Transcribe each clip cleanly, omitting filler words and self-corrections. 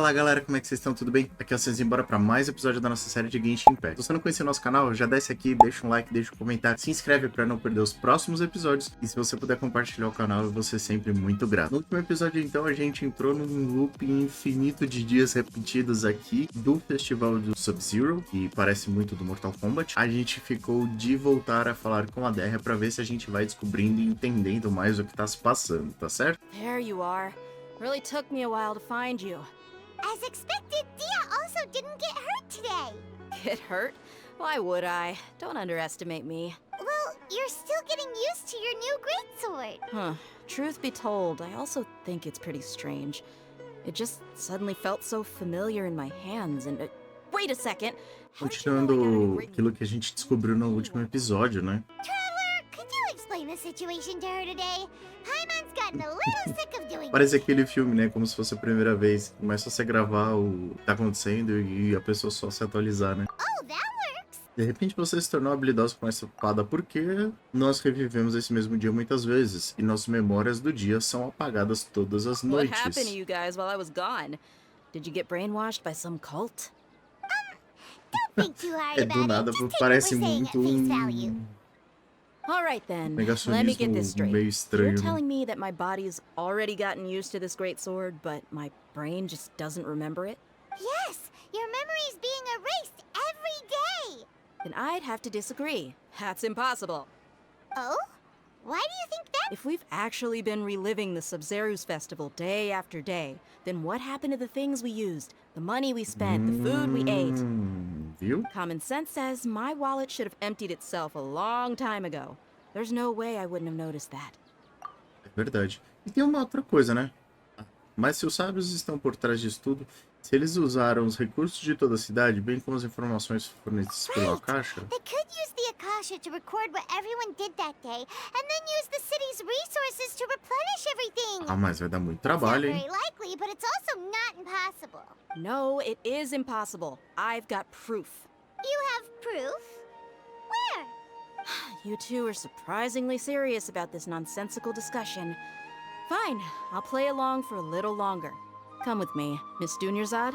Fala galera, como é que vocês estão? Tudo bem? Aqui é o César, bora pra mais episódio da nossa série de Genshin. Se você não conhece o nosso canal, já desce aqui, deixa um like, deixa um comentário, se inscreve pra não perder os próximos episódios. E se você puder compartilhar o canal, eu vou ser sempre muito grato. No último episódio, então, a gente entrou num loop infinito de dias repetidos aqui do festival do Sub-Zero, que parece muito do Mortal Kombat. A gente ficou de voltar a falar com a Derra pra ver se a gente vai descobrindo e entendendo mais o que tá se passando, tá certo? There you are. Really took me a while to find you. As expected, Dia also didn't get hurt today. Get hurt? Why would I? Don't underestimate me. Well, you're still getting used to your new greatsword. Huh. Truth be told, I also think it's pretty strange. It just suddenly felt so familiar in my hands and... wait a second! Continuando aquilo que a gente descobriu no último episódio, né? Traveler, could you explain the situation to her today? Paimon's gotten a little sick of doing Parece aquele filme, né? Como se fosse a primeira vez. Começa a se gravar o que tá acontecendo e a pessoa só se atualizar, né? Oh, that works. De repente você se tornou habilidoso com essa espada porque nós revivemos esse mesmo dia muitas vezes. E nossas memórias do dia são apagadas todas as What noites. happened to you guys while I was gone? Did you get brainwashed by some cult? Don't think too hard É do about nada, it. Just take what parece we're saying muito at face value. Alright then, let me negacionismo get this straight. meio You're estranho, né? telling me that my body's already gotten used to this great sword, but my brain just doesn't remember it? Yes, your memory's being erased every day. Then I'd have to disagree. That's impossible. Oh? Why do you think that? If we've actually been reliving the Sub-Zero's festival day after day, then what happened to the things we used, the money we spent, the food we ate? Viu? Common sense says my wallet should have emptied itself a long time ago. There's no way I wouldn't have noticed that. É verdade. E tem uma outra coisa, né? Mas se os sábios estão por trás disso tudo, se eles usaram os recursos de toda a cidade, bem como as informações fornecidas pela Right. Akasha, They could use the Akasha to record what everyone did that day, and then use the city's resources to replenish everything. mas vai dar muito It's not trabalho, very hein? likely, but it's also not impossible. No, it is impossible. I've got proof. You have proof? Where? You two are surprisingly serious about this nonsensical discussion. Fine, I'll play along for a little longer. Come with me, Miss Dunyarzad.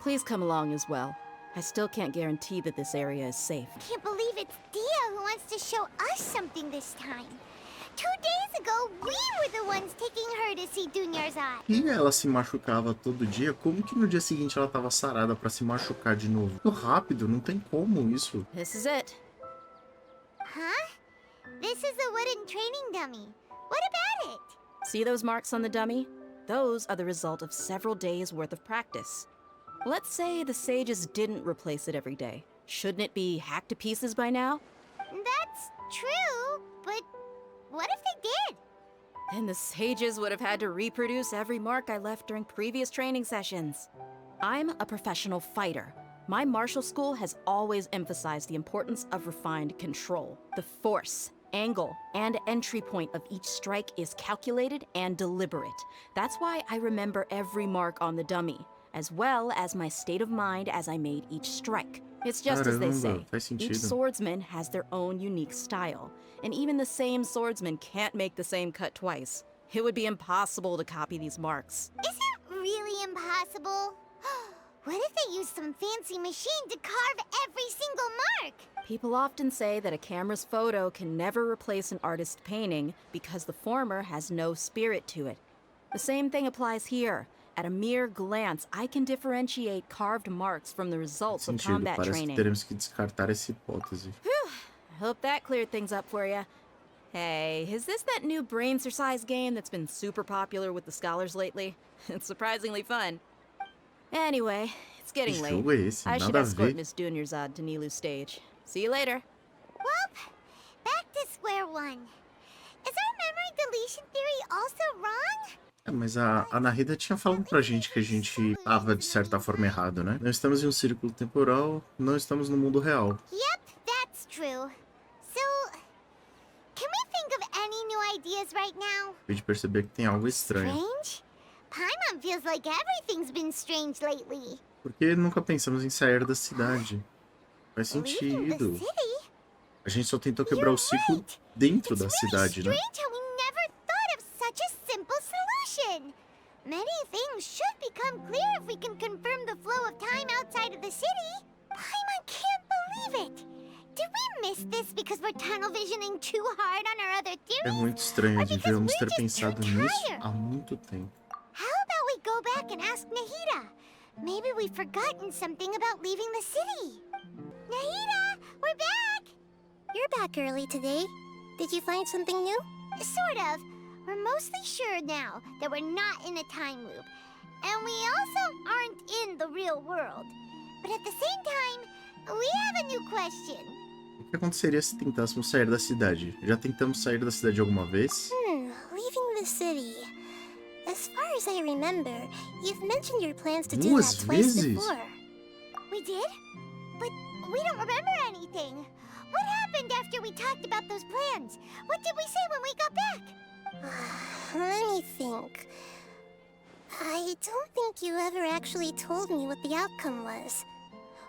Please come along as well. I still can't guarantee that this area is safe. Can't believe it's Dia who wants to show us something this time. 2 days ago, we were the ones taking her to see Dunyarzad. E ela se machucava todo dia, como que no dia seguinte ela tava sarada pra se machucar de novo? Muito rápido, não tem como isso. This is it. Huh? This is a wooden training dummy. What about it? See those marks on the dummy? Those are the result of several days' worth of practice. Let's say the sages didn't replace it every day. Shouldn't it be hacked to pieces by now? That's true, but what if they did? Then the sages would have had to reproduce every mark I left during previous training sessions. I'm a professional fighter. My martial school has always emphasized the importance of refined control. The force, angle, and entry point of each strike is calculated and deliberate. That's why I remember every mark on the dummy, as well as my state of mind as I made each strike. It's just as they say, Caramba, faz sentido. each swordsman has their own unique style, and even the same swordsman can't make the same cut twice. It would be impossible to copy these marks. Is it really impossible? What if they used some fancy machine to carve every single mark? People often say that a camera's photo can never replace an artist's painting because the former has no spirit to it. The same thing applies here. At a mere glance, I can differentiate carved marks from the results of Sentido, combat parece que training. teremos que descartar essa hipótese. I hope that cleared things up for you. Hey, is this that new brain exercise game that's been super popular with the scholars lately? It's surprisingly fun. Anyway, it's getting Que late. jogo é esse? I should Nada a escort ver. Miss Dunyarzad to Nilou's stage. See you later. Well, back to square one. Is our memory deletion theory also wrong? Mas a Narida tinha falado pra gente que a gente tava de certa forma errado, né? Não estamos em um círculo temporal, não estamos no mundo real. Yep, that's true. So, can we think of any new ideas right now? A gente perceber que tem algo estranho. Strange? Paimon feels like everything's been strange lately. Porque nunca pensamos em sair da cidade. Faz Leaving the sentido. city? A gente só tentou quebrar o ciclo dentro da cidade, né? It's really strange how we never thought of such a simple solution. Many things should become clear if we can confirm the flow of time outside of the city. Paimon can't believe it. Did we miss this because we're tunnel visioning too hard on our other É theories? muito estranho, Or because devíamos we're ter just too pensado nisso tired? há muito tempo. How about we go back and ask Nahida? Maybe we've forgotten something about leaving the city. Nahida, we're back! You're back early today. Did you find something new? Sort of. We're mostly sure now that we're not in a time loop. And we also aren't in the real world. But at the same time, we have a new question. O que aconteceria se tentássemos sair da cidade? Já tentamos sair da cidade alguma vez? Leaving the city. As far as I remember, you've mentioned your plans to do Duas that twice vezes? before. We did? But we don't remember anything. What happened after we talked about those plans? What did we say when we got back? Let me think. I don't think you ever actually told me what the outcome was.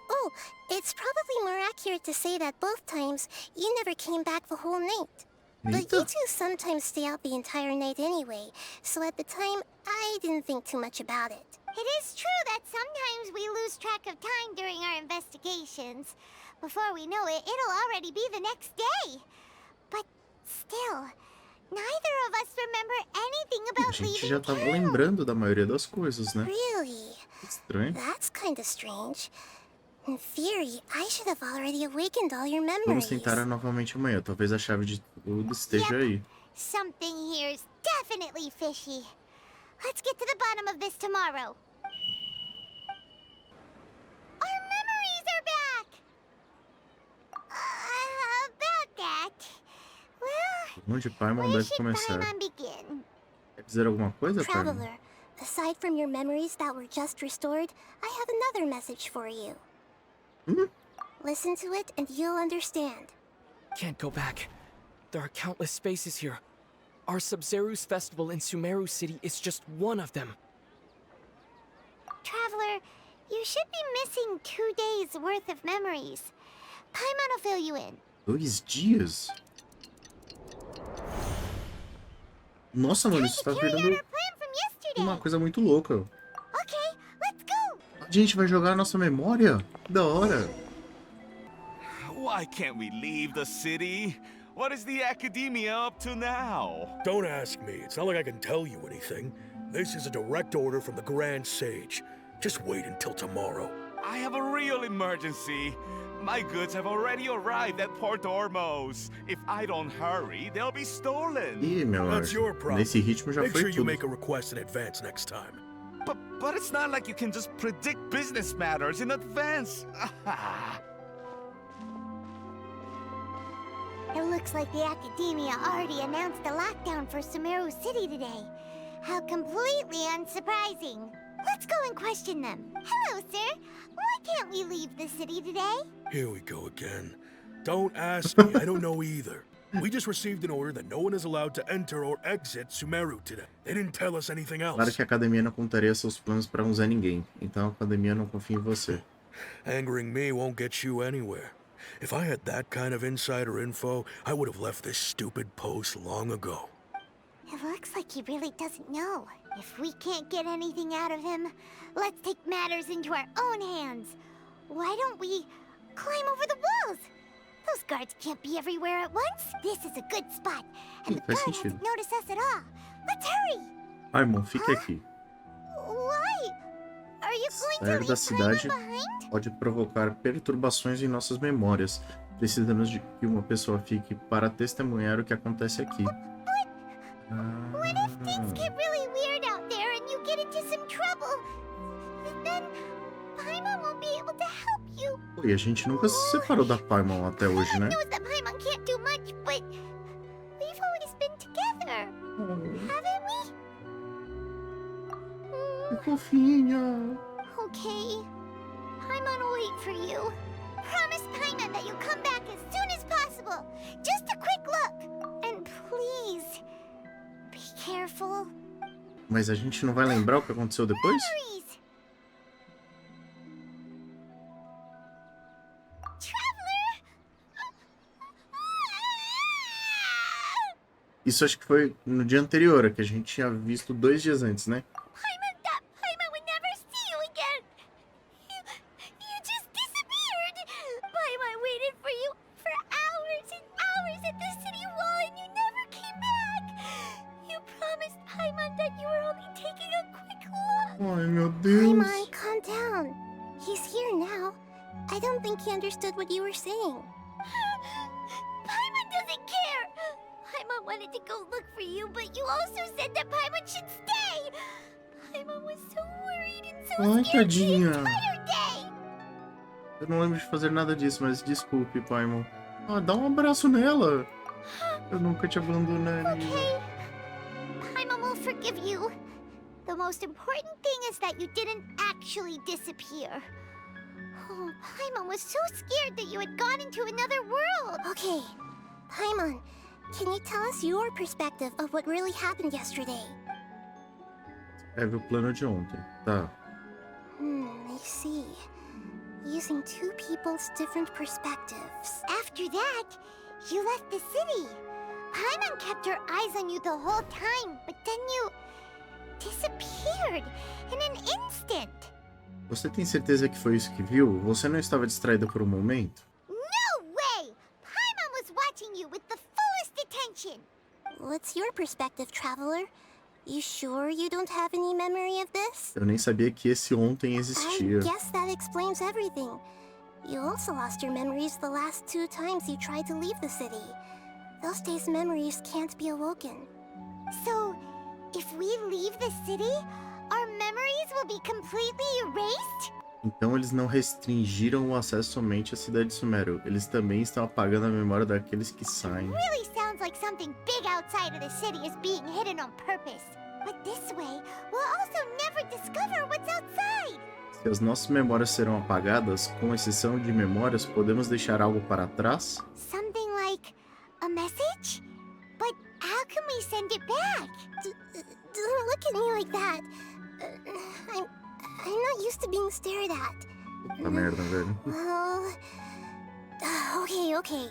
Oh, it's probably more accurate to say that both times you never came back the whole night. But you Eita. two sometimes stay out the entire night anyway, so at the time, I didn't think too much about it. It is true that sometimes we lose track of time during our investigations. Before we know it, it'll already be the next day. But still, neither of us remember anything A about gente leaving já tava town. lembrando da maioria das coisas, né? Really? Estranho. That's kind of strange. In theory, I should have already awakened all your Vamos memories. tentar novamente amanhã. Talvez a chave de tudo esteja aí. Something here's definitely fishy. Let's get to the bottom of this tomorrow. Our memories are back! About that. Well, Onde Paimon where deve should começar? Paimon begin? Quer dizer alguma coisa, Paimon? Traveler, aside from your memories that were just restored, I have another message for you. Listen to it and you'll understand. Can't go back. There are countless spaces here. Our Sub-Zeru's festival in Sumeru City is just one of them. Traveler, you should be missing 2 days worth of memories. Paimon will fill you in. 2 dias? Nossa, mano, isso tá Carry out virando our plan from yesterday. uma coisa muito louca. Okay, let's go. A gente vai jogar a nossa memória? Que da hora. Why can't we leave the city? What is the academia up to now? Don't ask me. It's not like I can tell you anything. This is a direct order from the Grand Sage. Just wait until tomorrow. I have a real emergency. My goods have already arrived at Port Ormos. If I don't hurry, they'll be stolen. Ih, meu That's your anjo. problem. Nesse ritmo já Make foi sure you tudo. make a request in advance next time. But it's not like you can just predict business matters in advance. It looks like the academia already announced a lockdown for Sumeru City today. How completely unsurprising. Let's go and question them. Hello, sir. Why can't we leave the city today? Here we go again. Don't ask me. I don't know either. We just received an order that no one is allowed to enter or exit Sumeru today. They didn't tell us anything Claro else. que a academia não contaria seus planos pra um Zé Ninguém. Então a academia não confia em você. Angering me won't get you anywhere. If I had that kind of insider info, I would have left this stupid post long ago. It looks like he really doesn't know. If we can't get anything out of him, let's take matters into our own hands. Why don't we climb over the walls? Those guards can't be everywhere at once. This is a good spot. And the Faz guard sentido. hasn't noticed us at all. Let's hurry! Paimon, fique aqui. Why? Are you going to Sair leave da cidade Paimon behind? pode provocar perturbações em nossas memórias. Precisamos de que uma pessoa fique para testemunhar o que acontece aqui. What if things get really weird out there and you get into some trouble? Then Paimon won't be able to help you. E a gente nunca se separou da Paimon até hoje, né? Knows that Paimon can't do much, but we've always been together, haven't we? Que fofinha. Okay. Paimon will wait for you. Promise Paimon that you'll come back as soon as possible. Just a quick look. And please, be careful. Mas a gente não vai lembrar o que aconteceu depois? Memories. Traveler! Isso acho que foi no dia anterior, que a gente tinha visto 2 dias antes, né? Ai, meu Deus. Paimon, calm down. He's here now. I don't think he understood what you were saying. Paimon doesn't care. Paimon wanted to go look for you, but you also said that Paimon should stay. Paimon was so worried and so Ai, scared the tadinha. entire day. Eu não lembro de fazer nada disso, mas desculpe, Paimon. Ah, dá um abraço nela. Eu nunca te abandonaria. Okay. Paimon will forgive you. The most important thing is that you didn't actually disappear. Oh, Paimon was so scared that you had gone into another world. Okay, Paimon, can you tell us your perspective of what really happened yesterday? Escreve o plano de ontem. Tá. I see. Using two people's different perspectives. After that, you left the city. Paimon kept her eyes on you the whole time, but then you disappeared in an instant. Você tem certeza que foi isso que viu? Você não estava distraída por um momento? No way! Paimon was watching you with the fullest attention. What's your perspective, traveler? You sure you don't have any memory of this? Eu nem sabia que esse ontem I existia. guess that explains everything. You also lost your memories the last 2 times you tried to leave the city. Those days' memories can't be awoken. So, if we leave the city, our memories will be completely erased? Então eles não restringiram o acesso somente à cidade de Sumeru. Eles também estão apagando a memória daqueles que saem. Really sounds like something big outside of the city is being hidden on purpose. But this way, we'll also never discover what's outside. Se as nossas memórias serão apagadas, com exceção de memórias, podemos deixar algo para trás? Something like a message? But how can we send it back? Don't look at me like that. I'm not used to being stared at. Puta merda, velho. Well, okay.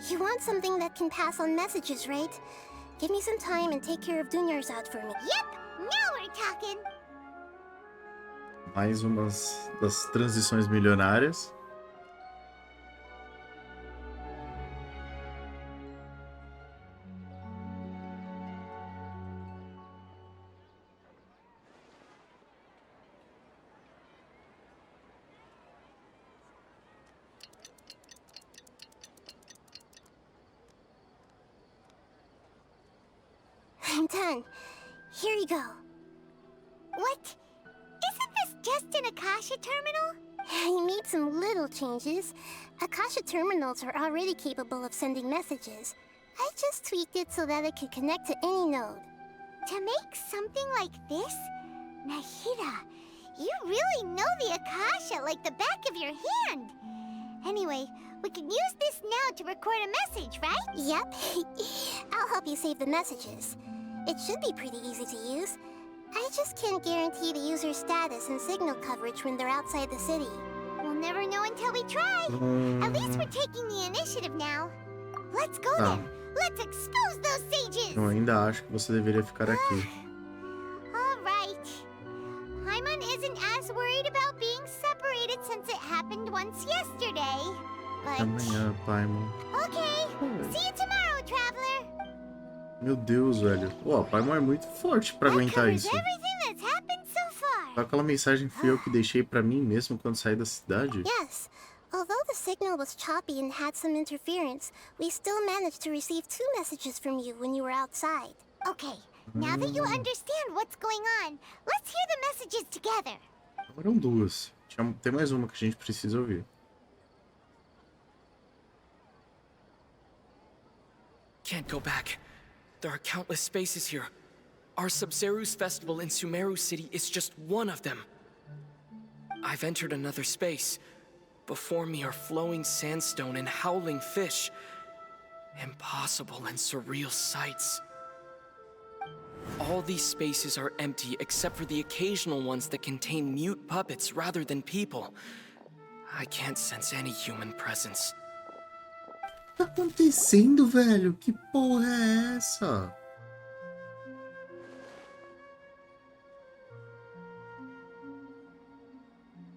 You want something that can pass on messages, right? Give me some time and take care of Dunyar's out for me. Yep, now we're talking. Mais umas das transições milionárias. I'm done. Here you go. What? Isn't this just an Akasha terminal? I made some little changes. Akasha terminals are already capable of sending messages. I just tweaked it so that it could connect to any node. To make something like this? Nahida, you really know the Akasha like the back of your hand. Anyway, we can use this now to record a message, right? Yep. I'll help you save the messages. It should be pretty easy to use. I just can't guarantee the user's status and signal coverage when they're outside the city. We'll never know until we try. At least we're taking the initiative now. Let's go then. Let's expose those sages. Eu ainda acho que você deveria ficar aqui. All right. Paimon isn't as worried about being separated since it happened once yesterday. But Amanhã, Paimon. okay. See you tomorrow, traveler. Meu Deus, velho. Pô, a Paimon é muito forte pra That aguentar covers isso. everything that's happened so far. Aquela mensagem fui eu que deixei pra mim mesmo quando saí da cidade? Yes. Although the signal was choppy and had some interference, we still managed to receive 2 messages from you when you were outside. Okay, now that you understand what's going on, let's hear the messages together. Agora eram 2. Tem mais uma que a gente precisa ouvir. Can't go back. There are countless spaces here. Our Sub-Zeru's festival in Sumeru City is just one of them. I've entered another space. Before me are flowing sandstone and howling fish. Impossible and surreal sights. All these spaces are empty except for the occasional ones that contain mute puppets rather than people. I can't sense any human presence. O que tá acontecendo, velho? Que porra é essa?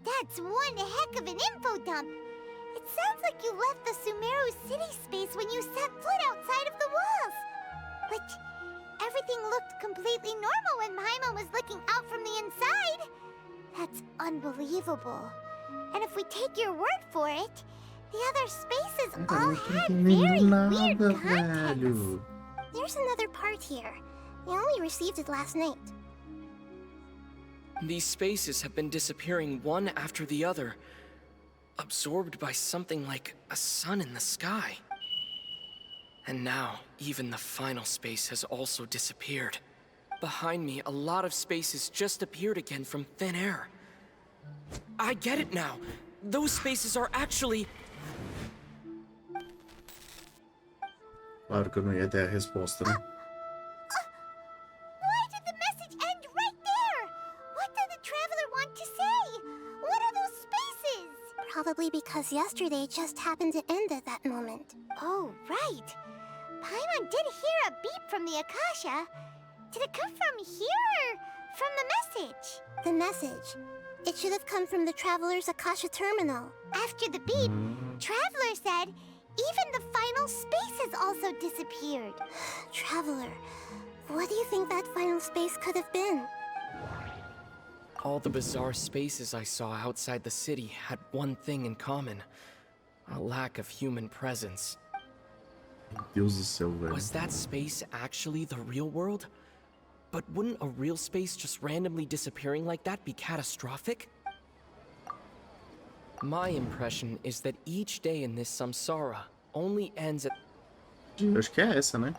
That's one heck of an info dump. It sounds like you left the Sumeru city space when you set foot outside of the walls. But everything looked completely normal when Paimon was looking out from the inside. That's unbelievable. And if we take your word for it, the other spaces all had very weird contents. There's another part here. We only received it last night. These spaces have been disappearing one after the other, absorbed by something like a sun in the sky. And now, even the final space has also disappeared. Behind me, a lot of spaces just appeared again from thin air. I get it now. Those spaces are actually... Claro que eu não ia ter a resposta, né? Why did the message end right there? What did the traveler want to say? What are those spaces? Probably because yesterday just happened to end at that moment. Oh, right. Paimon did hear a beep from the Akasha. Did it come from here or from the message? The message. It should have come from the Traveler's Akasha terminal. After the beep, Traveler said even the final space has also disappeared. Traveler, what do you think that final space could have been? All the bizarre spaces I saw outside the city had one thing in common. A lack of human presence. Meu Deus do céu, velho. Was that space actually the real world? But wouldn't a real space just randomly disappearing like that be catastrophic? My impression is that each day in this samsara only ends at... Eu acho que é essa, né?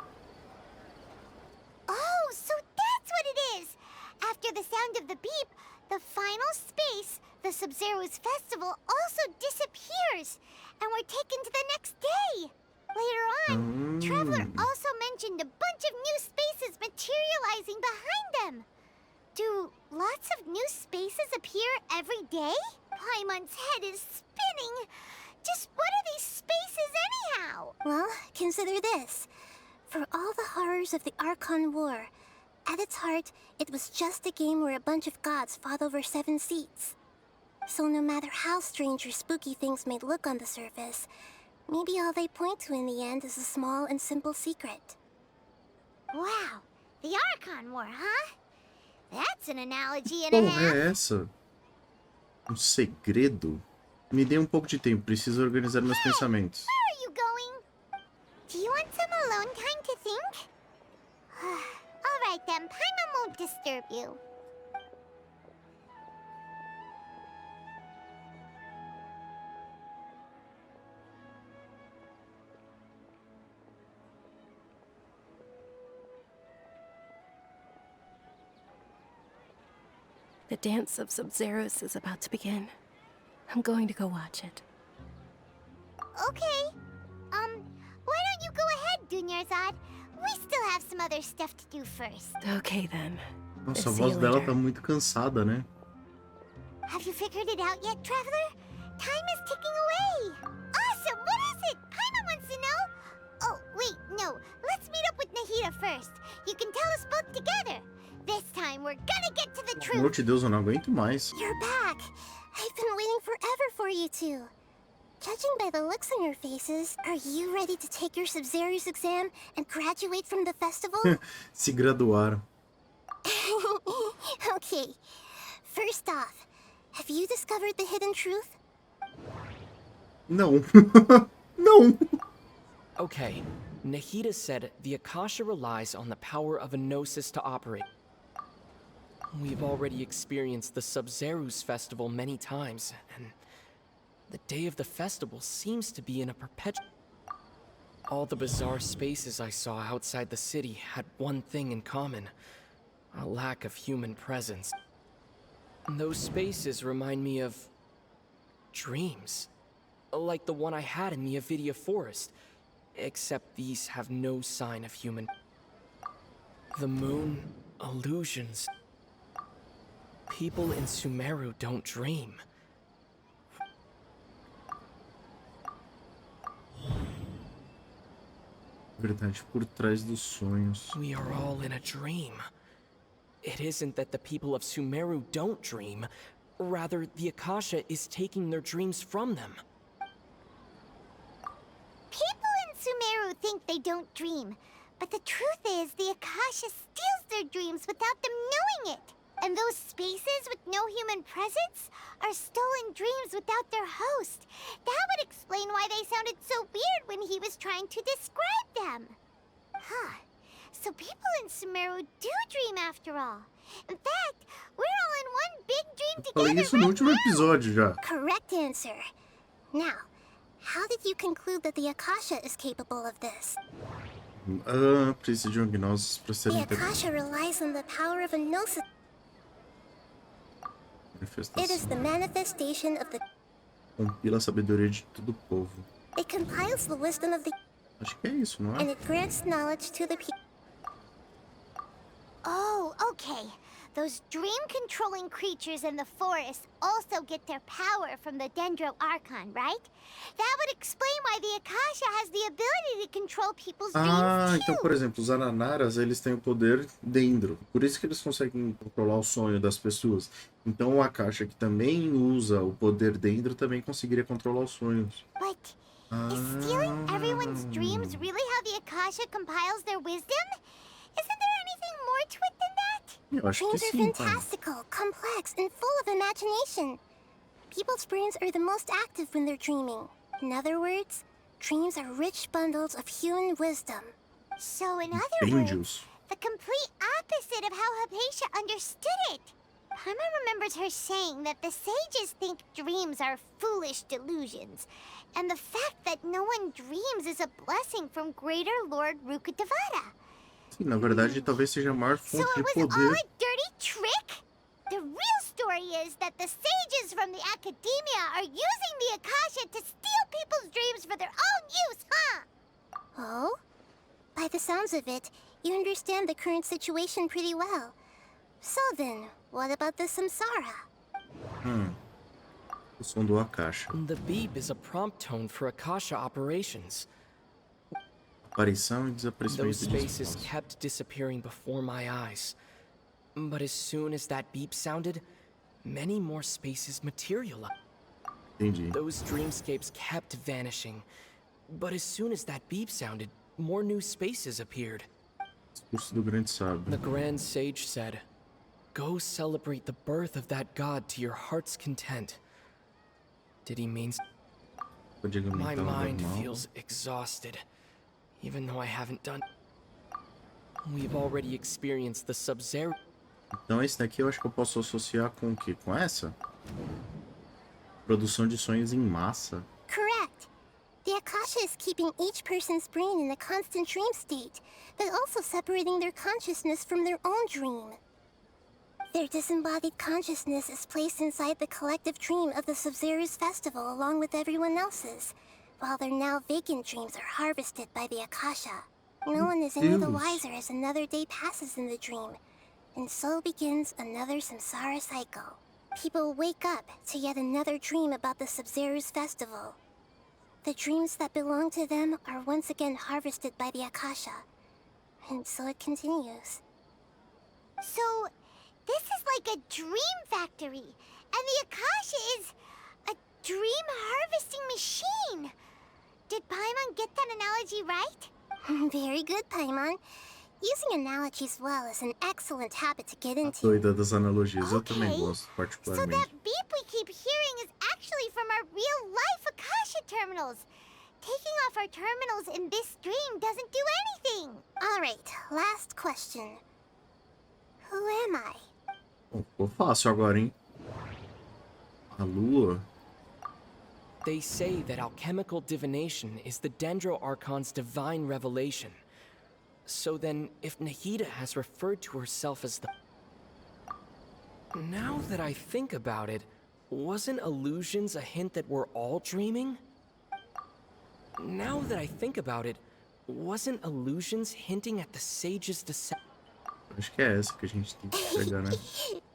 Oh, so that's what it is! After the sound of the beep, the final space, the Sub-Zero's festival, also disappears, and we're taken to the next day. Later on, Traveler also mentioned a bunch of new spaces materializing behind them. Do lots of new spaces appear every day? Paimon's head is spinning. Just what are these spaces anyhow? Well, consider this. For all the horrors of the Archon War, at its heart, it was just a game where a bunch of gods fought over 7 seats. So no matter how strange or spooky things may look on the surface, maybe all they point to in the end is a small and simple secret. Wow, the Archon War, huh? That's an analogy and a Porra, half. é essa? Segredo? Me dê pouco de tempo, preciso organizar meus pensamentos. Where are you going? Do you want some alone time to think? All right then, Paimon won't disturb you. The dance of Sub-Zeros is about to begin. I'm going to go watch it. Okay. Why don't you go ahead, Dunyarzad? We still have some other stuff to do first. Okay then. Nossa, a See voz you dela later. tá muito cansada, né? Have you figured it out yet, Traveler? Time is ticking away. Awesome, what is it? Paimon wants to know. Oh, wait, no. Let's meet up with Nahida first. You can tell us both together. This time, we're gonna get to the Meu truth. de Deus, eu não aguento mais. You're back. I've been waiting forever for you two. Judging by the looks on your faces, are you ready to take your Sub-Zero's exam and graduate from the festival? Se graduaram. Okay. First off, have you discovered the hidden truth? Não. Não. Okay, Nahida said the Akasha relies on the power of a gnosis to operate. We've already experienced the Sub-Zero's festival many times, and the day of the festival seems to be in a perpetual... All the bizarre spaces I saw outside the city had one thing in common: a lack of human presence. And those spaces remind me of... dreams. Like the one I had in the Avidia Forest, except these have no sign of human... The moon, illusions... People in Sumeru don't dream. Verdade, por trás dos sonhos. We are all in a dream. It isn't that the people of Sumeru don't dream. Rather, the Akasha is taking their dreams from them. People in Sumeru think they don't dream, But the truth is, the Akasha steals their dreams without them knowing it. And those spaces with no human presence are stolen dreams without their host. That would explain why they sounded so weird when he was trying to describe them. Huh. So people in Sumeru do dream after all. In fact, we're all in one big dream Falei together isso no right último now. episódio já. Correct answer. Now, how did you conclude that the Akasha is capable of this? Precisa de gnoses para ser The Akasha relies on the power of a gnosis. It is the manifestation of the... Compila a sabedoria de todo o povo. It compiles the wisdom of the... Acho que é isso, não And é? it grants knowledge to the people. Oh, okay. Those dream-controlling creatures in the forest also get their power from the Dendro Archon, right? That would explain why the Akasha has the ability to control people's dreams Então, too. por exemplo, os Ananaras, eles têm o poder dendro. Por isso que eles conseguem controlar o sonho das pessoas. Então, o Akasha, que também usa o poder dendro, também conseguiria controlar os sonhos. But is stealing everyone's dreams really how the Akasha compiles their wisdom? Isn't there anything more to it than that? Eu acho que Dreams are sim, pai. fantastical, complex, and full of imagination. People's brains are the most active when they're dreaming. In other words, dreams are rich bundles of human wisdom. So in other words, Angels. the complete opposite of how Hypatia understood it. Paimon remembers her saying that the sages think dreams are foolish delusions, and the fact that no one dreams is a blessing from Greater Lord Rukkhadevata. Sim, na verdade, talvez seja a maior So fonte it de was all poder. a dirty trick? The real story is that the sages from the academia are using the Akasha to steal people's dreams for their own use, huh? Oh? By the sounds of it, you understand the current situation pretty well. So then, what about the samsara? O som do Akasha. The beep is a prompt tone for Akasha operations. Aparição e Those desaparecimento de spaces espaço. kept disappearing before my eyes. But as soon as that beep sounded, many more spaces materialized. Entendi. Those dreamscapes kept vanishing. But as soon as that beep sounded, more new spaces appeared. Discurso do grande sábio. The Grand Sage said, "Go celebrate the birth of that god to your heart's content." Did he mean... Pode My alimentar o mind normal. feels exhausted, even though I haven't done... We've already experienced the Sub-Zero... Então esse daqui eu acho que eu posso associar com o quê? Com essa? Produção de sonhos em massa. Correct. The Akasha is keeping each person's brain in a constant dream state, but also separating their consciousness from their own dream. Their disembodied consciousness is placed inside the collective dream of the Sub-Zero's festival along with everyone else's, while their now vacant dreams are harvested by the Akasha. No one is any the Deus. wiser as another day passes in the dream, and so begins another samsara cycle. People wake up to yet another dream about the Sub-Zero's festival. The dreams that belong to them are once again harvested by the Akasha, and so it continues. So, this is like a dream factory, and the Akasha is a dream harvesting machine. Did Paimon get that analogy right? Very good, Paimon. Using analogies well is an excellent habit to get into. Doida das analogias. Eu também Okay. gosto, So particularmente. that beep we keep hearing is actually from our real-life Akasha terminals. Taking off our terminals in this dream doesn't do anything. All right, last question. Who am I? Bom, ficou fácil agora, hein? A lua. They say that alchemical divination is the Dendro Archon's divine revelation. So then, if Nahida has referred to herself as the... Now that I think about it, wasn't illusions a hint that we're all dreaming? Now that I think about it, wasn't illusions hinting at the sage's deception? Acho que é essa que a gente tem que pegar, né?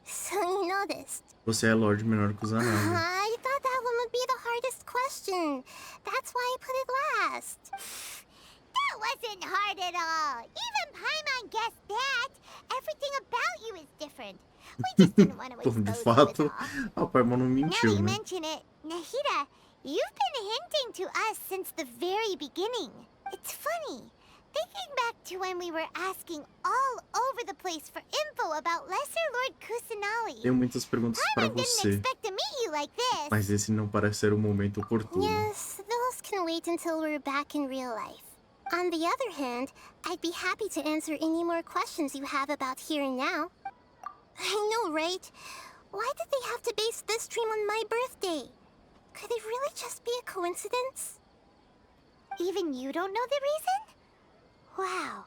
So you noticed. Você é Lorde menor que os Ananas. I thought that one would be the hardest question. That's why I put it last. That wasn't hard at all. Even Paimon guessed that. Everything about you is different. We just didn't want to Bom, de expose fato, you is all. o Paimon não Now that mentiu, you né? mention it, Nahida, you've been hinting to us since the very beginning. It's funny. Thinking back to when we were asking all over the place for info about Lesser Lord Kusanali. Tenho muitas perguntas para Paimon didn't você, expect to meet you like this. mas esse não parece ser o momento oportuno. Yes, those can wait until we're back in real life. On the other hand, I'd be happy to answer any more questions you have about here and now. I know, right? Why did they have to base this dream on my birthday? Could it really just be a coincidence? Even you don't know the reason? Wow.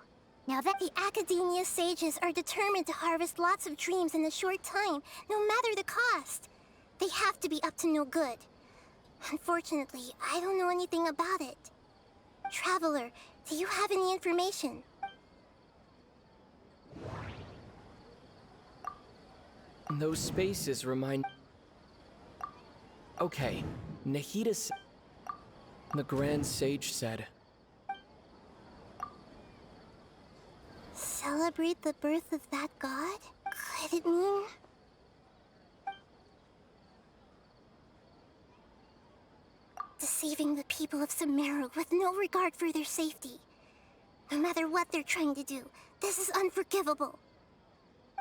Now that the Academia sages are determined to harvest lots of dreams in a short time, no matter the cost, they have to be up to no good. Unfortunately, I don't know anything about it. Traveler, do you have any information? Those spaces remind... Okay, Nahida the Grand Sage said... Celebrate the birth of that god? Could it mean... deceiving the people of Sumeru with no regard for their safety? No matter what they're trying to do, this is unforgivable.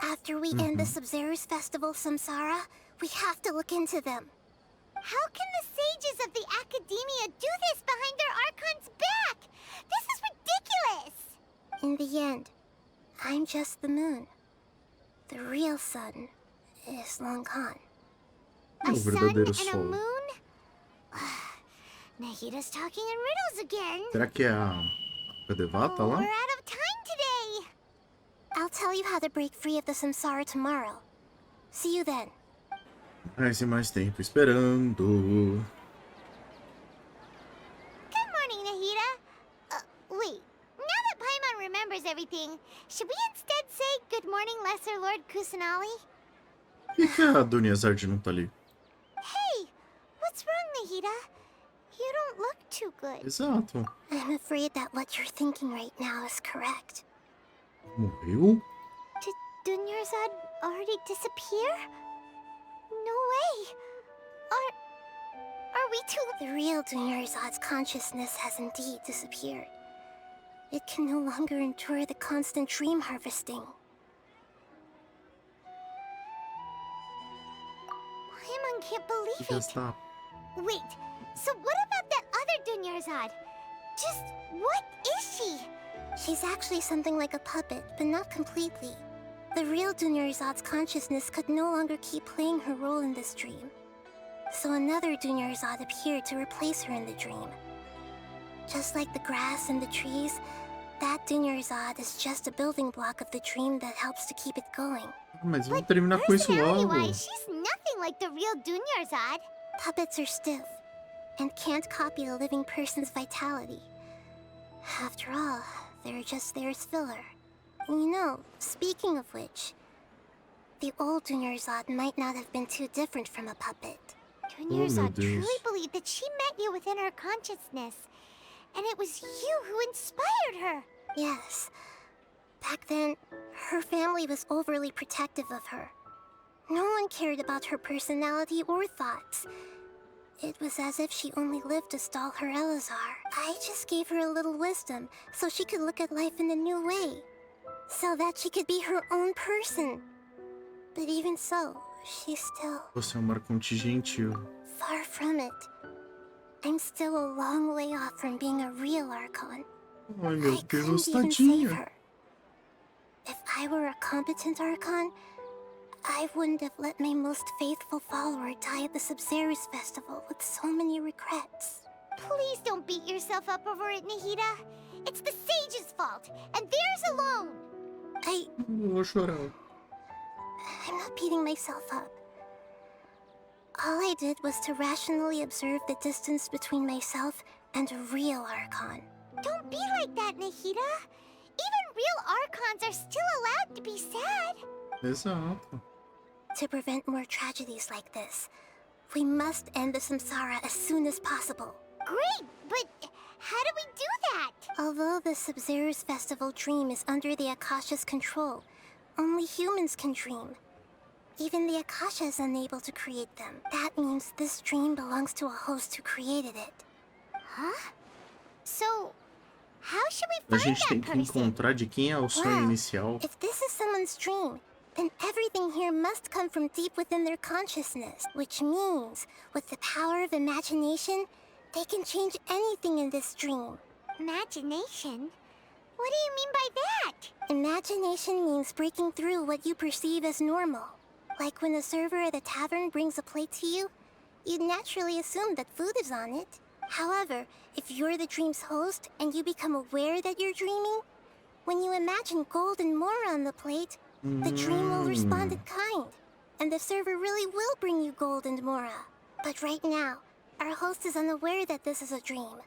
After we end the Sabzerus Festival Samsara, we have to look into them. How can the sages of the Academia do this behind their Archon's back? This is ridiculous! In the end, I'm just the moon. The real sun is long gone. A sun verdadeiro and a sol. moon? Nahida's talking in riddles again. Será que é a Teyvat tá lá? We're out of time today. I'll tell you how to break free of the samsara tomorrow. See you then. Mas e mais tempo esperando. Good morning, Nahida. Wait. Now that Paimon remembers everything, should we instead say good morning, Lesser Lord Kusanali? Por que a Dunia Zard não tá ali? Hey, what's wrong, Nahida? You don't look too good. Exato. I'm afraid that what you're thinking right now is correct. Morreu? Did Dunyarzad already disappear? No way. Are we too... The real Dunyarzad's consciousness has indeed disappeared. It can no longer endure the constant dream harvesting. Paimon can't believe Já it. está. Wait, so what about that other Dunyarzad? Just what is she? She's actually something like a puppet, but not completely. The real Dunyarzad's consciousness could no longer keep playing her role in this dream. So another Dunyarzad appeared to replace her in the dream. Just like the grass and the trees, that Dunyarzad is just a building block of the dream that helps to keep it going. Mas vamos terminar com isso logo. Personality-wise, she's nothing like the real Dunyarzad. Puppets are stiff and can't copy a living person's vitality. After all, they're just there as filler. And you know, speaking of which, the old Dunyarzad might not have been too different from a puppet. Dunyarzad truly believed that she met you within her consciousness, and it was you who inspired her. Yes. Back then, her family was overly protective of her. No one cared about her personality or thoughts. It was as if she only lived to stall her Elazar. I just gave her a little wisdom so she could look at life in a new way. So that she could be her own person. But even so, she's still... Você é um Arconte gentil. Far from it. I'm still a long way off from being a real Archon. Ai, meu I couldn't Deus, even save tadinha. her. If I were a competent Archon, I wouldn't have let my most faithful follower die at the Sabzerus Festival with so many regrets. Please don't beat yourself up over it, Nahida. It's the sage's fault, and theirs alone. Vou chorar. I'm not beating myself up. All I did was to rationally observe the distance between myself and a real Archon. Don't be like that, Nahida. Even real Archons are still allowed to be sad. Exato. To prevent more tragedies like this, we must end the samsara as soon as possible. Great, but how do we do that? Although the Sabzerus Festival dream is under the Akasha's control, only humans can dream. Even the Akasha is unable to create them. That means this dream belongs to a host who created it. Huh? So, How should we A find gente tem that que person? encontrar de quem é o sonho Well, inicial. if this is someone's dream, then everything here must come from deep within their consciousness, which means, with the power of imagination, they can change anything in this dream. Imagination? What do you mean by that? Imagination means breaking through what you perceive as normal. Like when the server at the tavern brings a plate to you, you'd naturally assume that food is on it. However, if you're the dream's host and you become aware that you're dreaming, when you imagine gold and more on the plate, the dream will respond in kind, and the server really will bring you gold and mora. But right now, our host is unaware that this is a dream.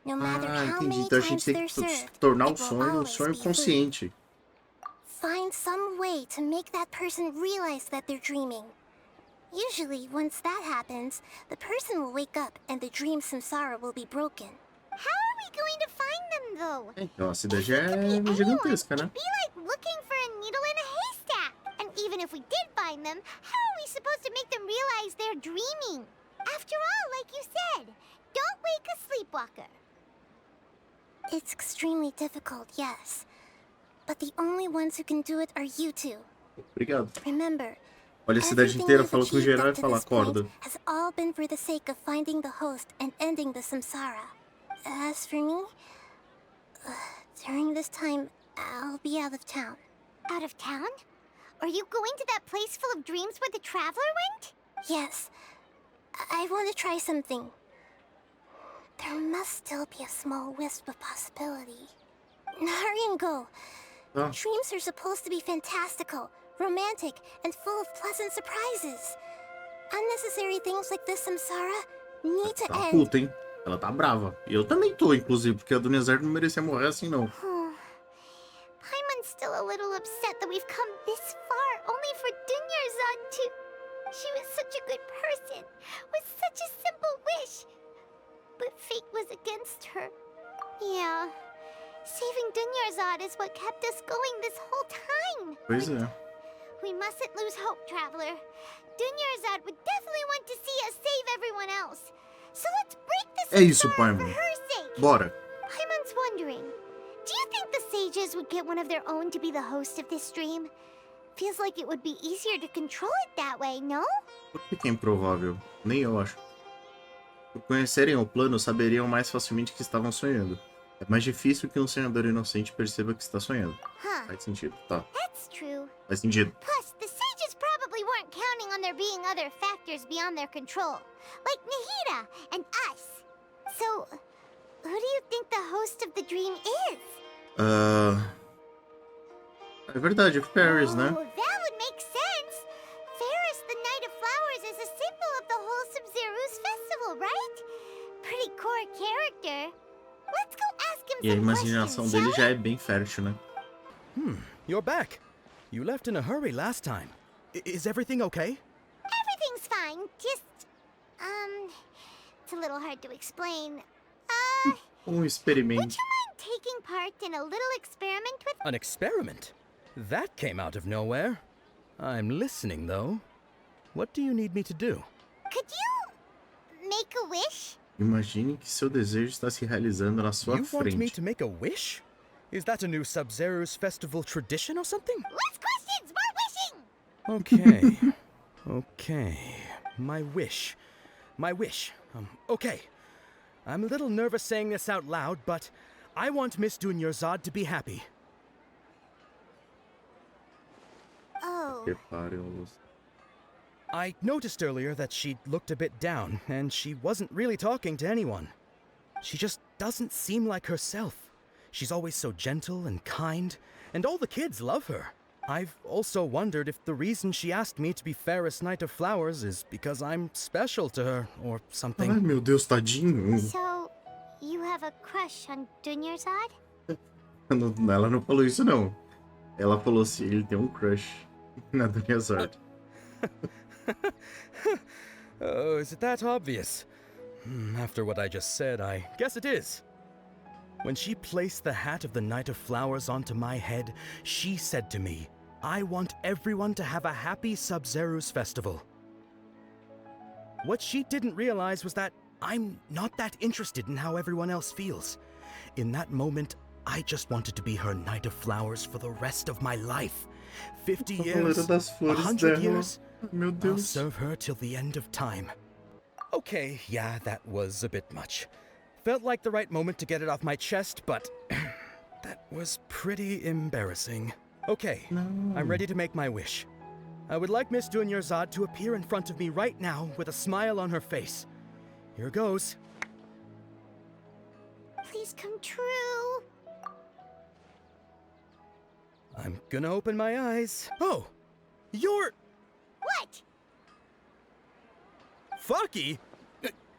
No matter how Entendi. many Então a times gente tem they're que served, tornar o it will sonho um always sonho be food. consciente. Find some way to make that person realize that they're dreaming. Usually, once that happens, the person will wake up and the dream samsara will be broken. How are we going to find them, though? Então a cidade é gigantesca, né? It'd be like looking for a needle in a haystack. And even if we did find them, how are we supposed to make them realize they're dreaming? After all, like you said, don't wake a sleepwalker. It's extremely difficult, yes. But the only ones who can do it are you two. Obrigado. Remember, Olha a cidade everything inteira you've falando com o achieved geral e up to fala, this point acorda. has all been for the sake of finding the host and ending the samsara. As for me, during this time, I'll be out of town. Out of town? Are you going to that place full of dreams where the traveler went? Yes. I want to try something. There must still be a small wisp of possibility. Hurry and go. Ah. Dreams are supposed to be fantastical, romantic, and full of pleasant surprises. Unnecessary things like this samsara need to Tá end. puta, hein? Ela tá brava. E eu também tô, inclusive, porque a do Nezar não merecia morrer assim, não. Paimon's still a little upset that we've come this far only for Dunyarzad to... She was such a good person, with such a simple wish. But fate was against her. Yeah. Saving Dunyarzad is what kept us going this whole time. Pois é. We mustn't lose hope, Traveler. Dunyarzad would definitely want to see us save everyone else. So let's break this É isso, samsara Paimon. for her sake. Bora. Paimon's wondering, do you think the sages would get one of their own to be the host of this dream? Feels like it would be easier to control it that way, no? Por que é improvável? Nem eu acho. Por conhecerem o plano, saberiam mais facilmente que estavam sonhando. É mais difícil que um sonhador inocente perceba que está sonhando. Huh, Faz sentido, tá. that's true. Faz sentido. Plus, the sages probably weren't counting on there being other factors beyond their control, like Nahida and us. So, who do you think the host of the dream is? É verdade, Paris, né? Oh, that would make sense. Ferris, the Knight of Flowers, is a symbol of the whole Sub-Zero's festival, right? Pretty core character. Let's go ask him E a some imaginação questions, dele shall já we? é bem fértil, né? You're back. You left in a hurry last time. Is everything okay? Everything's fine. Just, it's a little hard to explain. Experimento. Would you mind taking part in a little experiment with An experiment? That came out of nowhere. I'm listening, though. What do you need me to do? Could you make a wish? Imagine que seu desejo está se realizando na sua You want me frente. to make a wish? Is that a new Sub-Zero's festival tradition or something? Less questions, more wishing! Okay. Okay. My wish. My wish. Okay. I'm a little nervous saying this out loud, but I want Miss Dunyarzad to be happy. Oh, Prepare-os. I noticed earlier that she looked a bit down, and she wasn't really talking to anyone. She just doesn't seem like herself. She's always so gentle and kind, and all the kids love her. I've also wondered if the reason she asked me to be Ferris Knight of Flowers is because I'm special to her, or Ai, something. meu Deus, tadinho. so you have a crush on Dunyarzad? Ela não falou isso, não. Ela falou se ele tem um crush na Dunyarzad. Oh, is it that obvious? After what I just said, I guess it is. When she placed the hat of the Knight of Flowers onto my head, she said to me, I want everyone to have a happy Sub-Zero's festival. What she didn't realize was that I'm not that interested in how everyone else feels. In that moment, I just wanted to be her Knight of Flowers for the rest of my life. 50 years, Cavaleiro das Flores 100 dela. years, Meu I'll Deus. serve her till the end of time. Okay, yeah, that was a bit much. Felt like the right moment to get it off my chest, but that was pretty embarrassing. Okay, I'm ready to make my wish. I would like Miss Dunyarzad to appear in front of me right now with a smile on her face. Here goes. Please come true. I'm gonna open my eyes. Oh, you're What? Faki?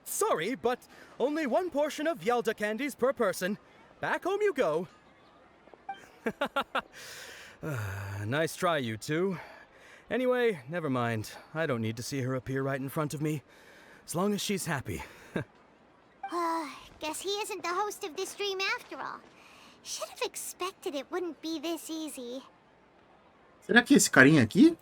Sorry, but only one portion of Yelda candies per person. Back home you go. Nice try, you two. Anyway, never mind. I don't need to see her appear right in front of me. As long as she's happy. Guess he isn't the host of this dream after all. Should have expected it wouldn't be this easy. Será que esse carinha aqui?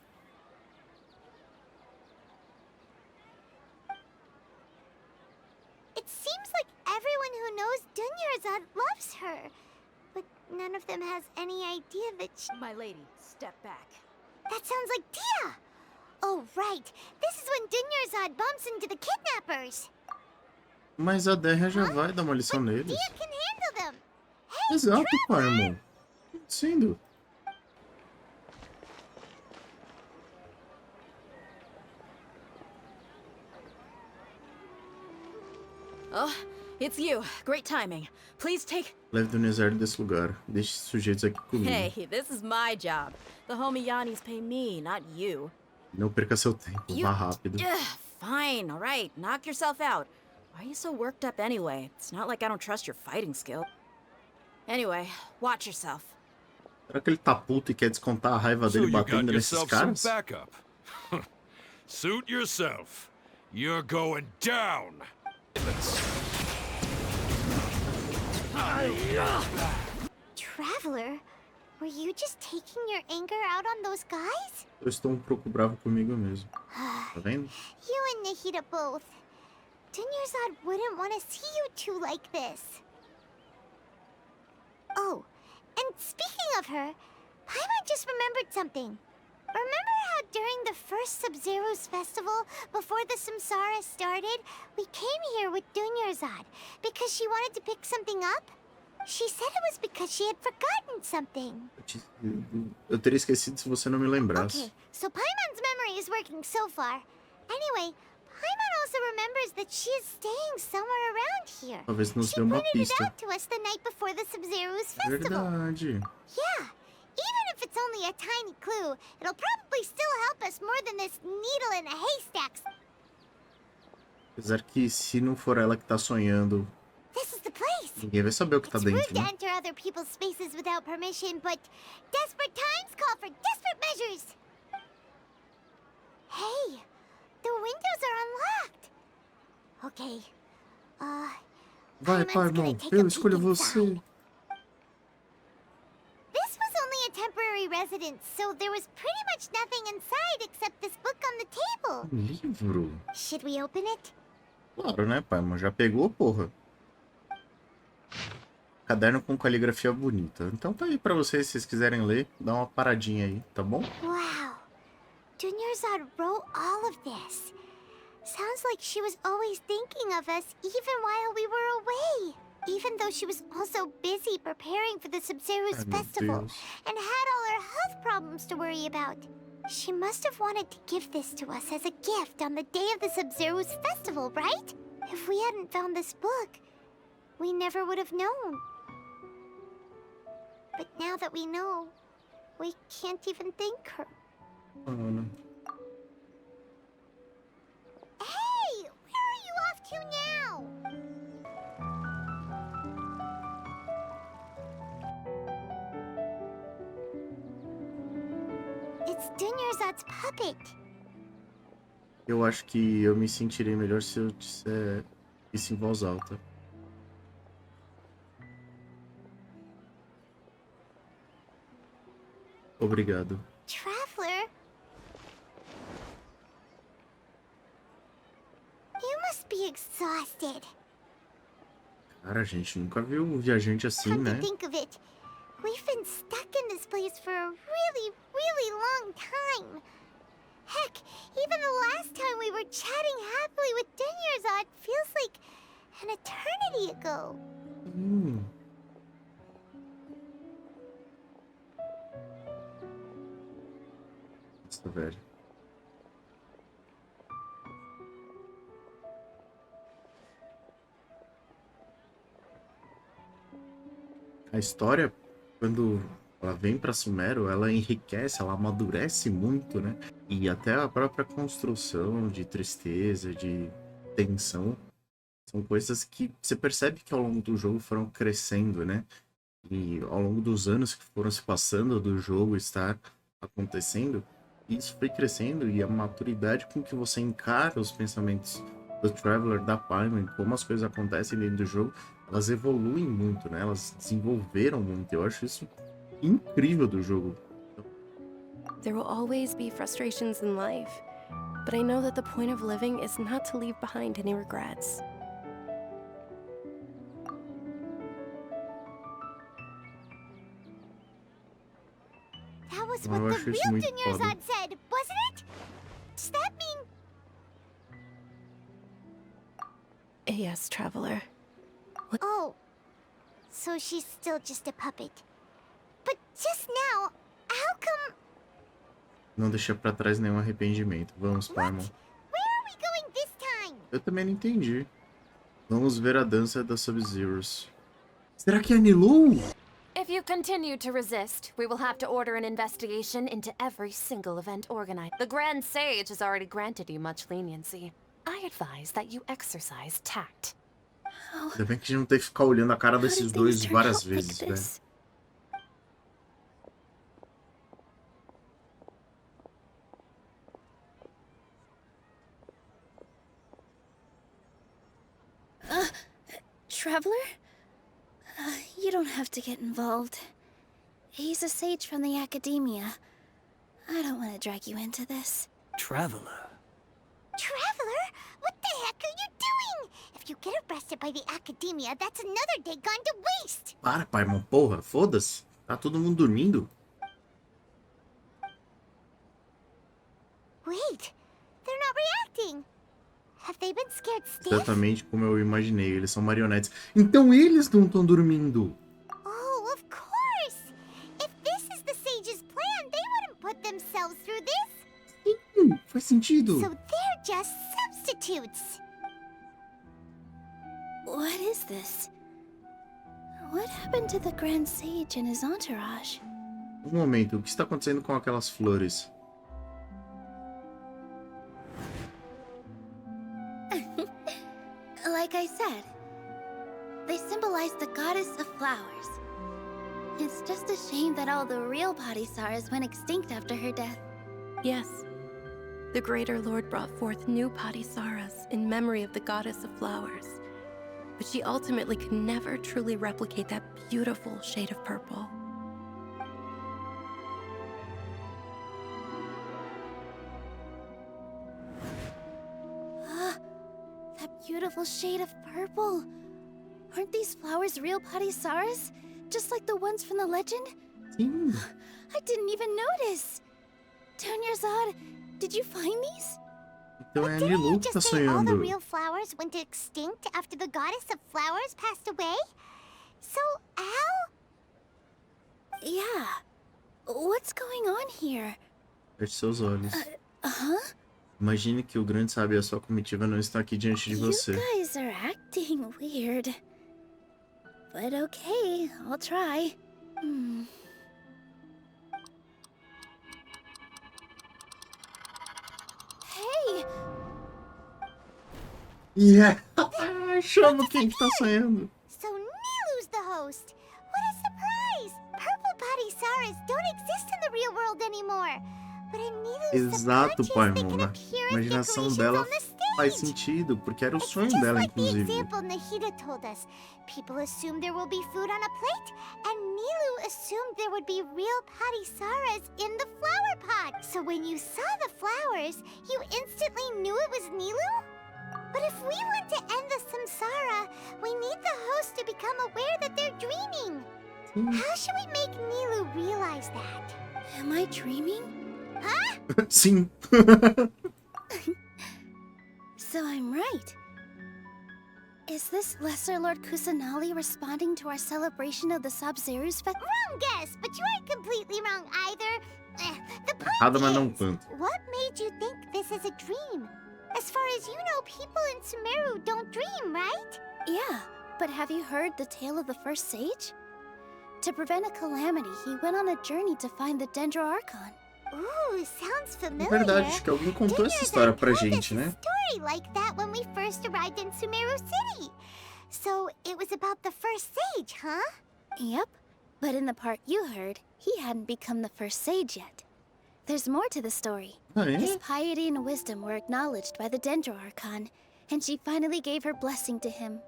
It seems like everyone who knows Dunyarzad loves her. But none of them has any idea that she... My lady, step back. That sounds like Tia! Oh, right. This is when Dunyarzad bumps into the kidnappers. Mas a Derra já vai dar uma lição neles. Tia can handle them. Hey, Exato, Trevor! pai, irmão. Sendo. Oh, it's you. Great timing. Please take... Leve do Nezardo desse lugar. Deixe esses sujeitos aqui comigo. Hey, this is my job. The homie Yannis pay me, not you. Não perca seu tempo. Vá rápido. Fine, all right. Knock yourself out. Why are you so worked up anyway? It's not like I don't trust your fighting skill. Anyway, watch yourself. Será que ele tá puto e quer descontar a raiva So dele you got batendo nesses yourself some caras? backup. Suit yourself. You're going down. Traveler, were you just taking your anger out on those guys? Eu estou um pouco bravo comigo mesmo. Tá vendo? You and Nahida both. Dunyarzad wouldn't want to see you two like this. Oh, and speaking of her, Paimon just remembered something. Remember how during the first Sub-Zero's festival, before the Samsara started, we came here with Dunyarzad because she wanted to pick something up? She said it was because she had forgotten something. Eu teria esquecido se você não me lembrasse. Okay, so Paimon's memory is working so far. Anyway, Paimon also remembers that she is staying somewhere around here. Talvez nos She dê uma pointed it pista. out to us the night before the Sub-Zero's festival. Verdade. Yeah, even if it's only a tiny clue, it'll probably still help us more than this needle in a haystack. Apesar que se não for ela que tá sonhando, This is the place. ninguém vai saber o que tá It's rude dentro, to né? enter other people's spaces without permission, but desperate times call for desperate measures. Hey, the windows are unlocked. Okay. Vai, pai, Paimon's gonna irmão. take a Eu peek escolho você. inside. This was only a temporary residence, so there was pretty much nothing inside except this book on the table. Livro? Should we open it? Claro, né, pai? Mas já pegou, porra. Caderno com caligrafia bonita. Então tá aí pra vocês, se vocês quiserem ler, dá uma paradinha aí, tá bom? Wow. Dunyarzad wrote all of this. Sounds like she was always thinking of us even while we were away. Even though she was also busy preparing for the Sub-Zero's Ai, meu festival Deus. and had all her health problems to worry about. She must have wanted to give this to us as a gift on the day of the Sub-Zero's festival, right? If we hadn't found this book, we never would have known. But now that we know, we can't even thank her. Mano. Hey! Where are you off to now? It's Dunyarzad's puppet. Eu acho que eu me sentirei melhor se eu disser isso em voz alta. Obrigado. Traveler? You must be exhausted. Cara, a gente nunca viu um viajante assim, Come né? to think of it, we've been stuck in this place for a really, really long time. Heck, even the last time we were chatting happily with Denyerzad feels like an eternity ago. Nossa, velho. A história, quando ela vem pra Sumero, ela enriquece, ela amadurece muito, né? E até a própria construção de tristeza, de tensão, são coisas que você percebe que ao longo do jogo foram crescendo, né? E ao longo dos anos que foram se passando do jogo estar acontecendo, isso foi crescendo e a maturidade com que você encara os pensamentos do Traveler, da Paimon, como as coisas acontecem dentro do jogo, elas evoluem muito, né? Elas desenvolveram muito. Eu acho isso incrível do jogo. There will always be frustrations in life, but I know that the point of living is not to leave behind any regrets. That was Eu what acho the isso real muito foda. Denyerzad said, wasn't it? Does that mean... Yes, traveler. Oh, so she's still just a puppet. But just now, how come... Não deixa pra trás nenhum arrependimento. Vamos, Paimon. Where are we going this time? Eu também não entendi. Vamos ver a dança das Sub-Zeros. Será que é a Nilou? If you continue to resist, we will have to order an investigation into every single event organized. The Grand Sage has already granted you much leniency. I advise that you exercise tact. Ainda bem que a gente não tem que ficar olhando a cara desses dois várias vezes, né? Traveler? You don't have to get involved. He's a sage from the academia. I don't want to drag you into this. Traveler? Traveler? What the heck are you doing? If you get arrested by the academia, that's another day gone to waste. Para, Paimon, porra, foda-se. Tá todo mundo dormindo? Wait, they're not reacting. Have they been scared stiff? Exatamente como eu imaginei, eles são marionetes. Então eles não estão dormindo. Oh, of course! If this is the sage's plan, they wouldn't put themselves through this. Faz sentido. So they're just substitutes. What is this? What happened to the Grand Sage and his entourage? Um momento, o que está acontecendo com aquelas flores? Like I said, they symbolize the goddess of flowers. It's just a shame that all the real Padisaras went extinct after her death. Yes. The Greater Lord brought forth new Padisaras in memory of the goddess of flowers. But she ultimately could never truly replicate that beautiful shade of purple. That beautiful shade of purple. Aren't these flowers real Padisaras? Just like the ones from the legend? Sim. I didn't even notice. Denyerzad, did you find these? Então é a Nilou que tá All the sonhando. real flowers went extinct after the goddess of flowers passed away? So, how? Yeah. What's going on here? Feche seus olhos. Huh? Imagine que o grande sábio e a sua comitiva não estão aqui diante de você. You guys are acting weird. But okay, I'll try. Hey! Yeah! Chama quem que tá sonhando. So Nilou's the host. What a surprise! Purple Padisaras don't exist in the real world anymore. But in Nilou's Exato, subconscious, they Paimon. can A appear as imaginação decorations dela on the stage. faz sentido, porque era o It's sonho just dela, like the inclusive. example Nahida told us. People assumed there will be food on a plate, and Nilou assumed there would be real Padisaras in the flower pot. So when you saw the flowers, you instantly knew it was Nilou? But if we want to end the samsara, we need the host to become aware that they're dreaming. How should we make Nilou realize that? Am I dreaming? Huh? Sim. So I'm right. Is this Lesser Lord Kusanali responding to our celebration of the Sub-Zeru's festival? Wrong guess, but you aren't completely wrong either. The Errado, mas não point tanto. is, what made you think this is a dream? As far as you know, people in Sumeru don't dream, right? Yeah, but have you heard the tale of the first sage? To prevent a calamity, he went on a journey to find the Dendro Archon. Ooh, sounds É familiar. verdade, acho que alguém contou essa história pra gente, né? Story like that when we first arrived in Sumeru City. So it was about the first sage, huh? Yep, but in the part you heard, he hadn't become the first sage yet. There's more to the story. Ah, é? His piety and wisdom were acknowledged by the Dendro Archon, and she finally gave her blessing to him.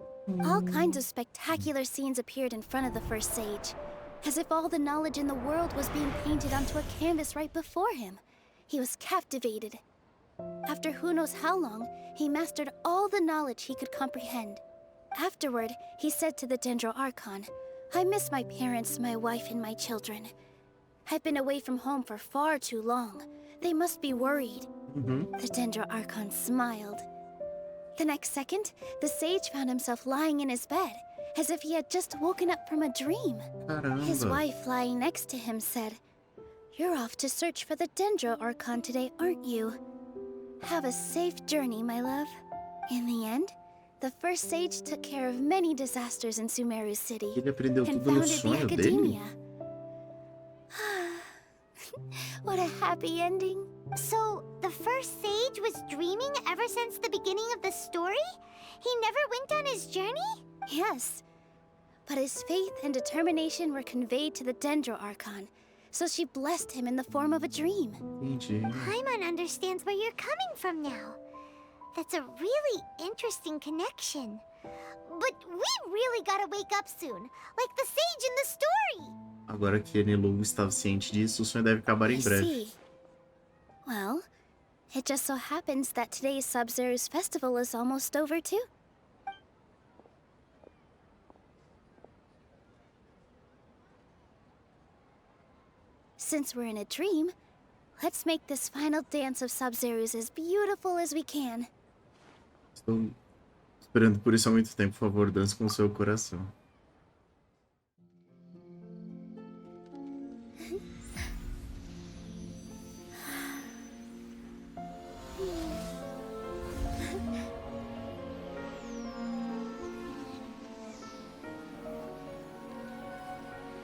All kinds of spectacular scenes appeared in front of the first sage, as if all the knowledge in the world was being painted onto a canvas right before him. He was captivated. After who knows how long, he mastered all the knowledge he could comprehend. Afterward, he said to the Dendro Archon, "I miss my parents, my wife, and my children. I've been away from home for far too long. They must be worried." The Dendro Archon smiled. The next second, the sage found himself lying in his bed, as if he had just woken up from a dream. His Caramba. wife, lying next to him, said, "You're off to search for the Dendro Archon today, aren't you? Have a safe journey, my love." In the end, the first sage took care of many disasters in Sumeru City Ele aprendeu and tudo no founded the sonho dele? academia. What a happy ending. So, the first sage was dreaming ever since the beginning of the story? He never went on his journey? Yes, but his faith and determination were conveyed to the Dendro Archon, so she blessed him in the form of a dream. Entendi. Paimon understands where you're coming from now. That's a really interesting connection. But we really gotta wake up soon, like the sage in the story. Agora que a Nilou estava ciente disso, o sonho deve acabar em I breve. see. Well, it just so happens that today's Sub-Zeru's festival is almost over too. Since we're in a dream, let's make this final dance of Sub-Zerus as beautiful as we can. Estou esperando por isso há muito tempo. Por favor, dance com o seu coração.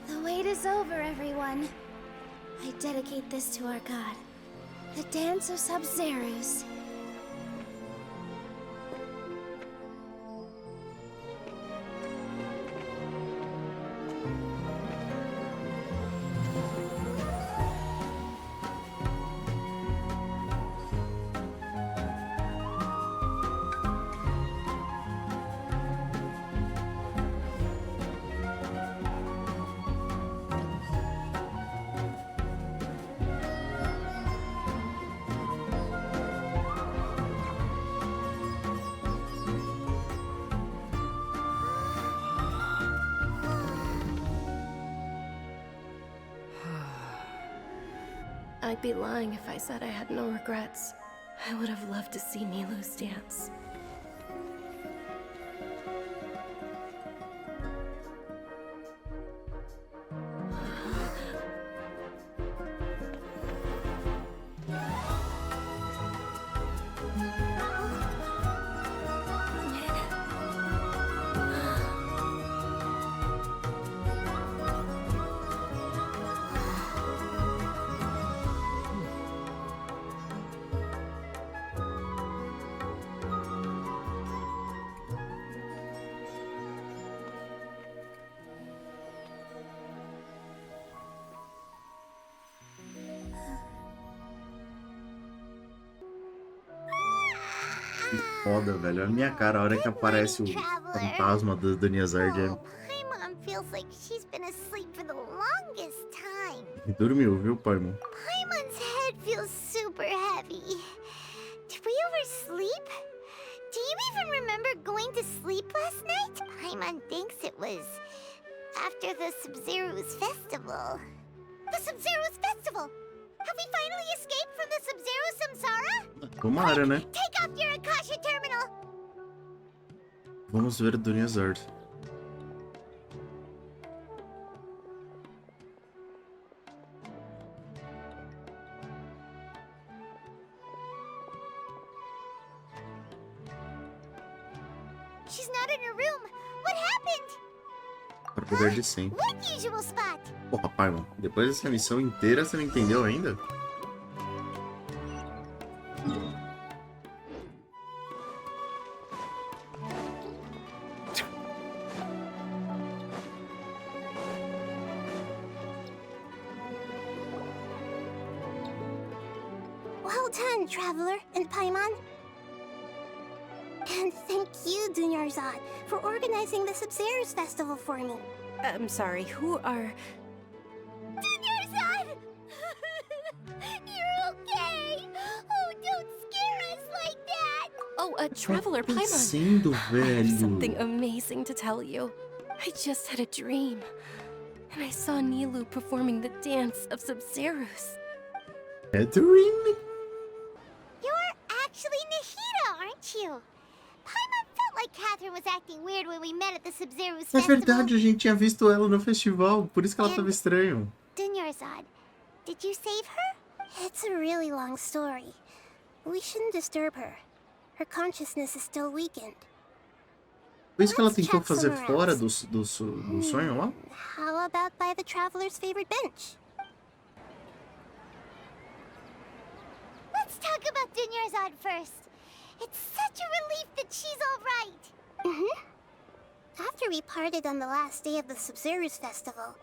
The wait is over, everyone. I dedicate this to our god, the dance of Sub-Zerus. I'd be lying if I said I had no regrets. I would have loved to see Nilou's dance. Que foda, velho. Olha a minha cara, a hora que aparece o fantasma do Daniazard. Oh, Paimon feels like she's been asleep for the longest time. Dormiu, viu, Paimon? Paimon's head feels super heavy. Did we oversleep? Do you even remember going to sleep last night? Paimon thinks it was after the Sub-Zero's festival. The Sub-Zero's festival! Have we finally escaped from the Sub-Zero Samsara? Tomara, né? Take off your Akasha terminal! Vamos ver Dunyarzad. She's not in her room. What happened? Para poder de 100. What usual spot? Porra, pai, mano. Depois dessa missão inteira, você não entendeu ainda? Well done, Traveler and Paimon. And thank you, Dunyarzad, for organizing the Sub-Zero's festival for me. I'm sorry, who are... Dunyarzad! You're okay! Oh, don't scare us like that! Oh, a Traveler Paimon. Pensando, I have velho. something amazing to tell you. I just had a dream. And I saw Nilou performing the dance of Sub-Zeros. Catherine? You're actually Nahida, aren't you? Paimon felt like Catherine was acting weird when we met at the Sub-Zero's É festival. verdade, a gente tinha visto ela no festival, por isso que ela tava estranho. Dunyarzad, did you save her? It's a really long story. We shouldn't disturb her. Her consciousness is still weakened. Foi isso que ela Let's tentou check fazer somewhere fora else. do sonho lá? How about by the Traveler's favorite bench? Let's talk about Dunyarzad first. It's such a relief that she's all right. After we parted on the last day of the Sub-Zero's festival,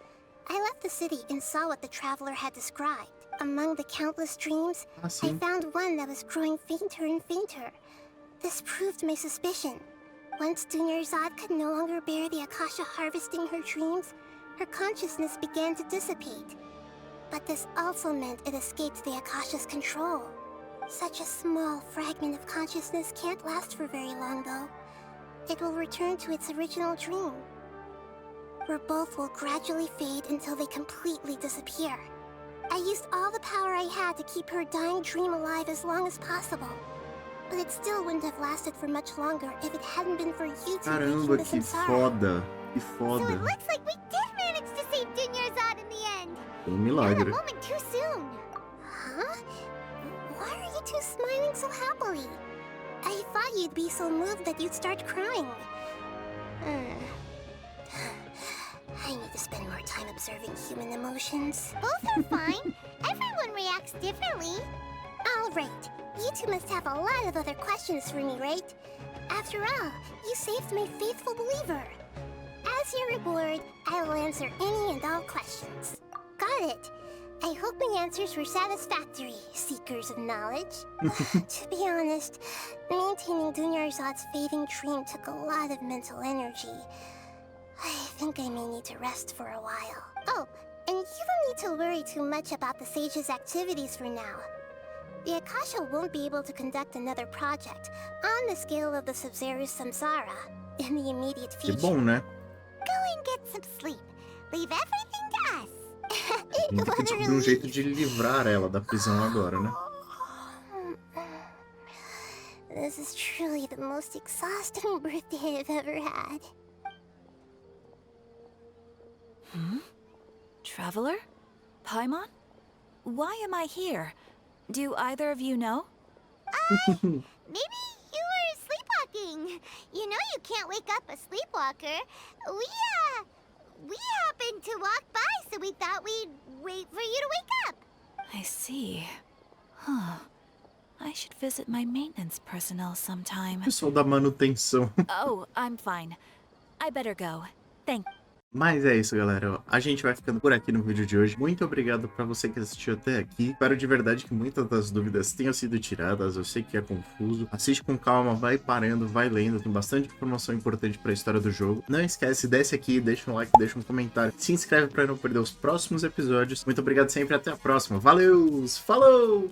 I left the city and saw what the Traveler had described. Among the countless dreams, Ah, I sim. found one that was growing fainter and fainter. This proved my suspicion. Once Dunyarzad could no longer bear the Akasha harvesting her dreams, her consciousness began to dissipate. But this also meant it escaped the Akasha's control. Such a small fragment of consciousness can't last for very long, though. It will return to its original dream, where both will gradually fade until they completely disappear. I used all the power I had to keep her dying dream alive as long as possible. But it still wouldn't have lasted for much longer if it hadn't been for you two Caramba, making the que samsara. foda. Que So it foda. looks like we did manage to save Dunyarzad in the end. Foi um Not a milagre. moment too soon. Huh? Why are you two smiling so happily? I thought you'd be so moved that you'd start crying. I need to spend more time observing human emotions. Both are fine. Everyone reacts differently. All right. You two must have a lot of other questions for me, right? After all, you saved my faithful believer. As your reward, I will answer any and all questions. Got it. I hope my answers were satisfactory, seekers of knowledge. To be honest, maintaining Dunyarzad's fading dream took a lot of mental energy. I think I may need to rest for a while. Oh, and you don't need to worry too much about the Sage's activities for now. The Akasha won't be able to conduct another project on the scale of the Sub-Zero's Samsara in the immediate Que future. bom, né? Go and get some sleep. Leave everything to us. A gente tem que descobrir um jeito de livrar ela da prisão agora, né? This is truly the most exhausting birthday I've ever had. Traveler? Paimon? Why am I here? Do either of you know? Maybe you were sleepwalking. You know you can't wake up a sleepwalker. We happened to walk by, so we thought we'd wait for you to wake up. I see. Huh. I should visit my maintenance personnel sometime. Pessoal da manutenção. Oh, I'm fine. I better go. Thank Mas é isso, galera. A gente vai ficando por aqui no vídeo de hoje. Muito obrigado pra você que assistiu até aqui. Espero de verdade que muitas das dúvidas tenham sido tiradas. Eu sei que é confuso. Assiste com calma, vai parando, vai lendo. Tem bastante informação importante pra história do jogo. Não esquece, desce aqui, deixa um like, deixa um comentário. Se inscreve pra não perder os próximos episódios. Muito obrigado sempre, até a próxima. Valeu! Falou!